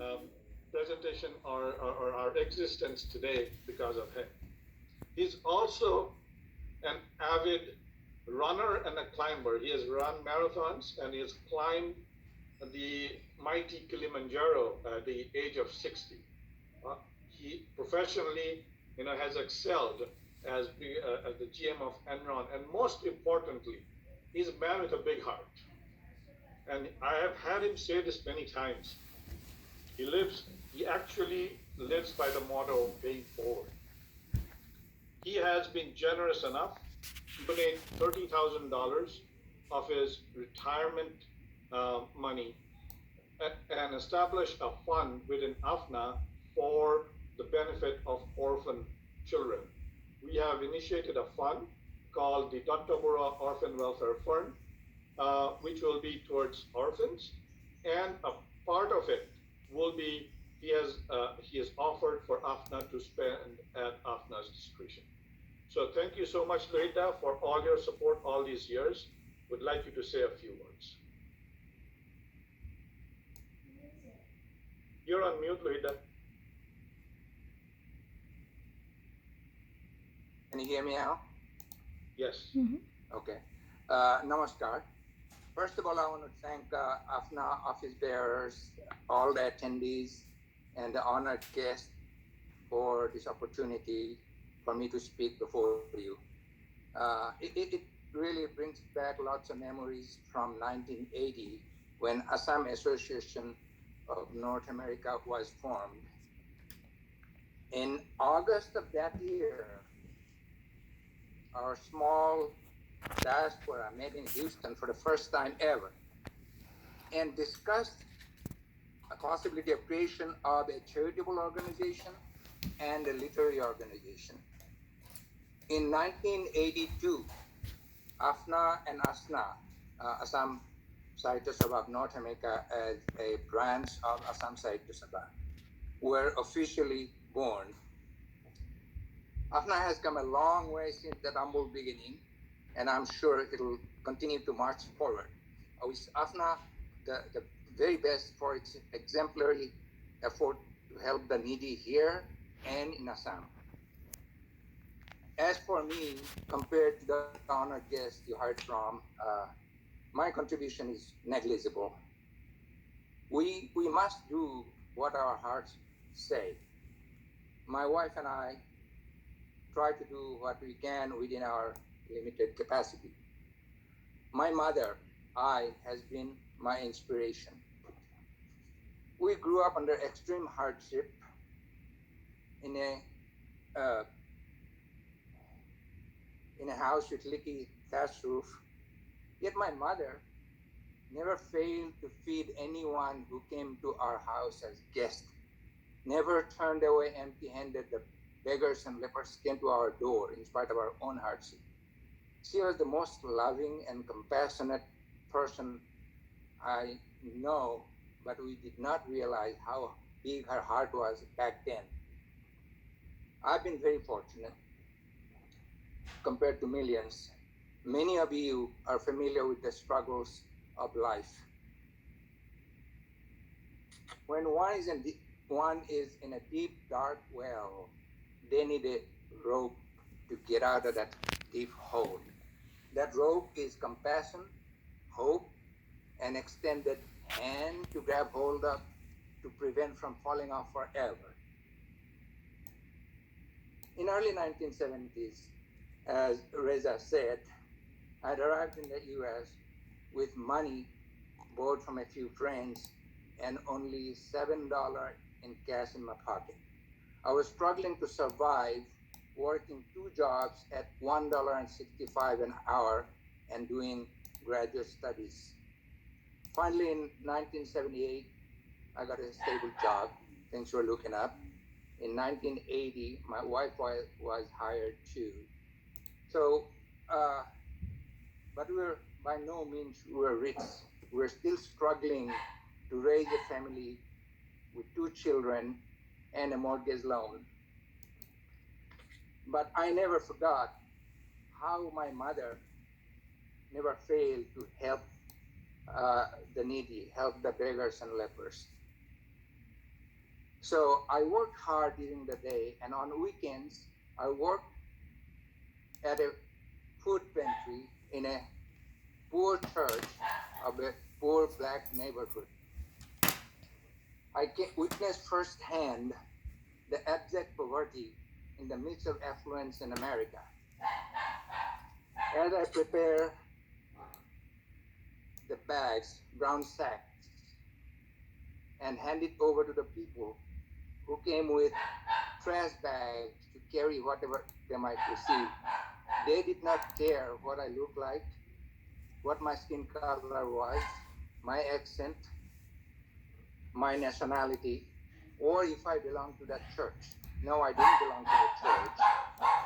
um, presentation or our existence today because of him. He's also an avid runner and a climber. He has run marathons and he has climbed the mighty Kilimanjaro at the age of 60. He professionally, has excelled as the GM of Enron, and most importantly, he's a man with a big heart. And I have had him say this many times. He actually lives by the motto of paying forward. He has been generous enough to donate $30,000 of his retirement money and establish a fund within AFNA for the benefit of orphan children. We have initiated a fund called the Datta-Barua Orphan Welfare Fund, which will be towards orphans, and a part of it will be he has offered for AFNA to spend at AFNA's discretion. So thank you so much, Lohita, for all your support all these years. Would like you to say a few words. You're on mute, Lohita. Can you hear me now? Yes. Mm-hmm. Okay. Namaskar. First of all, I want to thank AFNA office bearers, all the attendees, and the honored guests for this opportunity for me to speak before you. It really brings back lots of memories from 1980 when Assam Association of North America was formed. In August of that year, our small diaspora met in Houston for the first time ever and discussed a possibility of creation of a charitable organization and a literary organization. In 1982, AFNA and ASNA, Assam Sahitya Sabha of North America as a branch of Assam Sahitya Sabha, were officially born. AFNA has come a long way since that humble beginning, and I'm sure it'll continue to march forward. I wish AFNA the very best for its exemplary effort to help the needy here and in Assam. As for me, compared to the honored guest you heard from, my contribution is negligible. We must do what our hearts say. My wife and I try to do what we can within our limited capacity. My mother, has been my inspiration. We grew up under extreme hardship in a house with leaky thatch roof. Yet my mother never failed to feed anyone who came to our house as guests, never turned away empty-handed the beggars and lepers came to our door in spite of our own hardship. She was the most loving and compassionate person I know, but we did not realize how big her heart was back then. I've been very fortunate compared to millions. Many of you are familiar with the struggles of life. When one is in a deep, dark well, they need a rope to get out of that deep hole. That rope is compassion, hope, and extended hand to grab hold of to prevent from falling off forever. In early 1970s, as Reza said, I'd arrived in the US with money borrowed from a few friends and only $7 in cash in my pocket. I was struggling to survive, working 2 jobs at $1.65 an hour and doing graduate studies. Finally, in 1978, I got a stable job. Things were looking up. In 1980, my wife was hired too. So, but we were by no means rich. We were still struggling to raise a family with 2 children and a mortgage loan. But I never forgot how my mother never failed to help the needy, help the beggars and lepers. So I worked hard during the day, and on weekends, I worked at a food pantry in a poor church of a poor black neighborhood. I witnessed firsthand the abject poverty in the midst of affluence in America. As I prepare the bags, brown sacks, and hand it over to the people who came with trash bags to carry whatever they might receive, they did not care what I looked like, what my skin color was, my accent, my nationality, or if I belonged to that church. No, I didn't belong to the church.